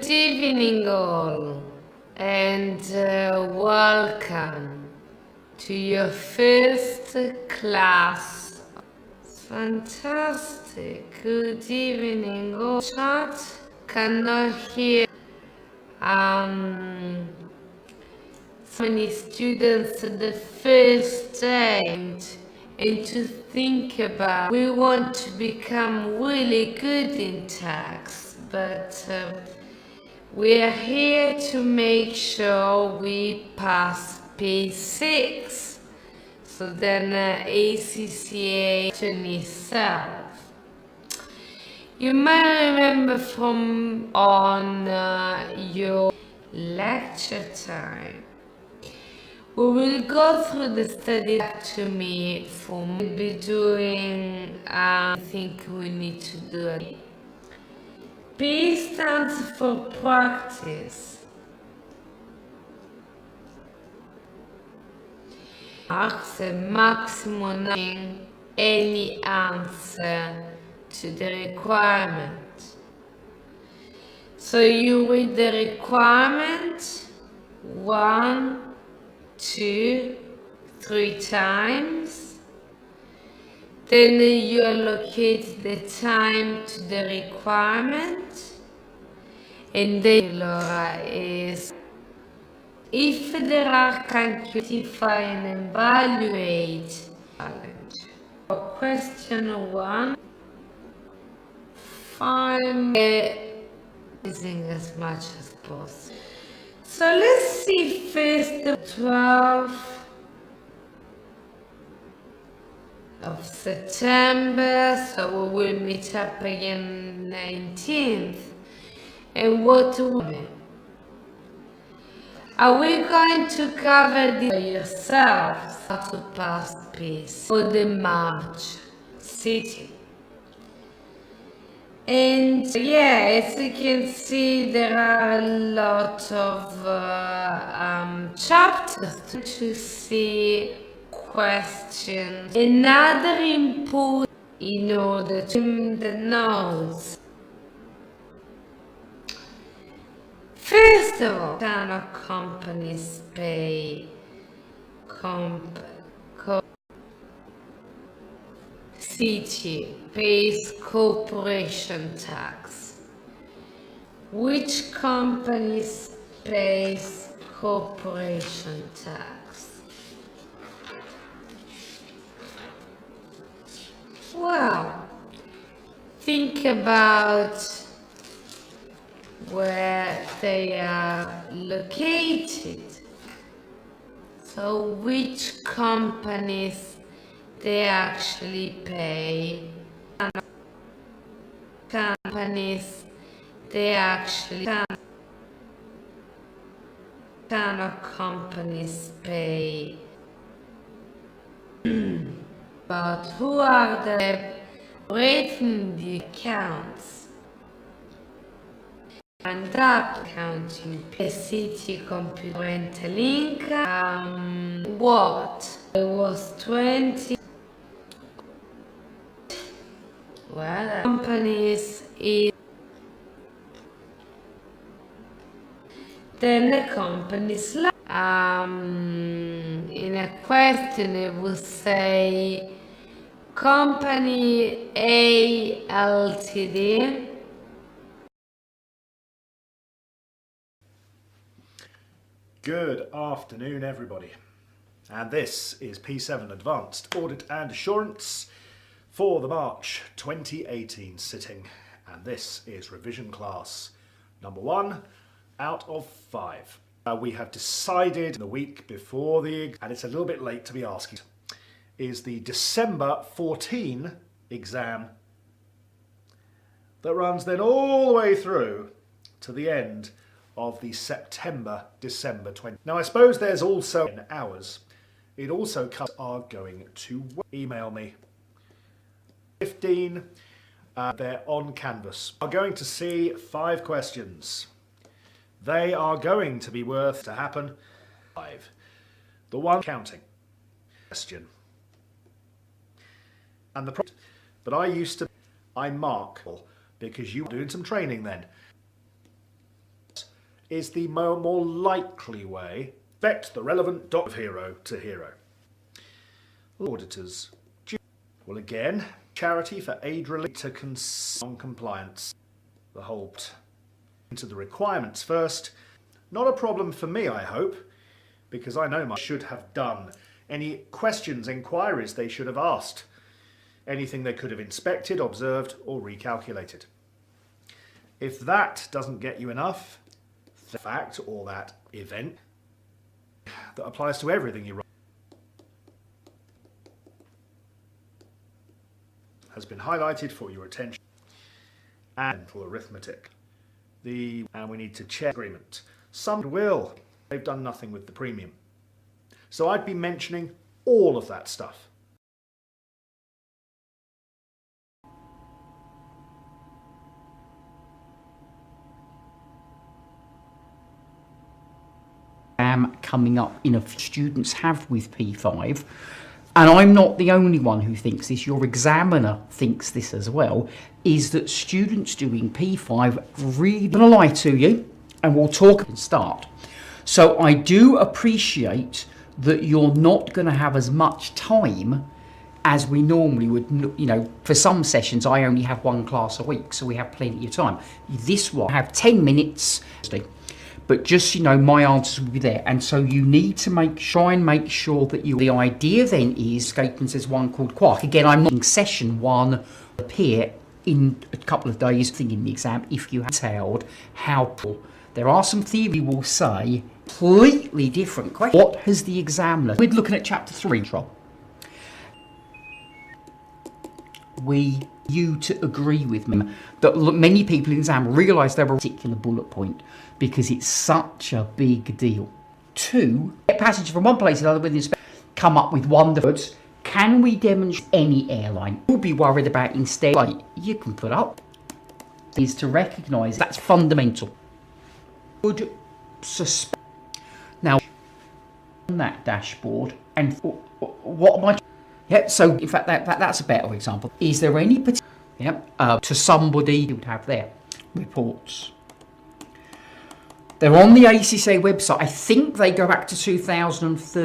evening all, and welcome to your first class. Fantastic. Good evening all. Chat cannot hear so many students the first day, and to think about we want to become really good in tax, but we are here to make sure we pass P6, so then ACCA turn yourself. You might remember from on your lecture time, we will go through the study to me for maybe doing, I think we need to do it. P stands for practice. Marks a maximum any answer to the requirement. So you read the requirement 1, 2, 3 times. Then you allocate the time to the requirement. And then Laura is if there are quantify and evaluate challenge. For question 1, find using as much as possible. So let's see first the 12th of September, so we will meet up again 19th. And what are we going to cover this by yourselves? How to pass peace for the March city. And yeah, as you can see, there are a lot of chapters to see questions. Another input in order to the notes. First of all, kind of companies pay city pays corporation tax. Which companies pays corporation tax? Well, think about where they are located. So which companies they actually pay, companies they actually kind of companies pay, but who are the rating the accounts and up accounting city computer rental income, what it was 20. Well, companies is then the companies in a question it would say company A Ltd. Good afternoon, everybody, and this is P7 Advanced Audit and Assurance for the March 2018 sitting, and this is revision class number 1 out of 5. We have decided the week before and it's a little bit late to be asking, is the December 14 exam that runs then all the way through to the end of the December 20. Now I suppose there's also hours. It also are going to email me. 15, they're on Canvas. Are going to see 5 questions. They are going to be worth to happen 5. The one counting question. And the but I mark because you were doing some training then. is the more likely way to affect the relevant doc of hero to hero. Auditors. Well, again, charity for aid related to non-compliance. The whole into the requirements first. Not a problem for me, I hope, because I know my should have done. Any questions, inquiries they should have asked. Anything they could have inspected, observed, or recalculated. If that doesn't get you enough, the fact or that event that applies to everything you write has been highlighted for your attention and for arithmetic. And we need to check agreement. Some will. They've done nothing with the premium. So I'd be mentioning all of that stuff. Coming up in a few students have with P5, and I'm not the only one who thinks this, your examiner thinks this as well, is that students doing P5 really gonna lie to you, and we'll talk and start. So I do appreciate that you're not going to have as much time as we normally would. You know, for some sessions I only have one class a week, so we have plenty of time. This one I have 10 minutes, but just, you know, my answers will be there. And so you need to try and make sure that the idea then is, Scapen says one called Quark. Again, I'm not in session one appear in a couple of days thing in the exam if you have detailed how there are some theory will say completely different questions. What has the examiner? We're looking at chapter 3, control. You to agree with me that many people in exam realise there were a particular bullet point because it's such a big deal. 2, get passage from one place to another within come up with words. Can we demonstrate any airline? You'll be worried about instead, like you can put up, is to recognise that's fundamental. Would suspect now on that dashboard, and what am I? Yeah, so in fact that's a better example. Is there any particular to somebody you would have there reports? They're on the ACCA website. I think they go back to 2013.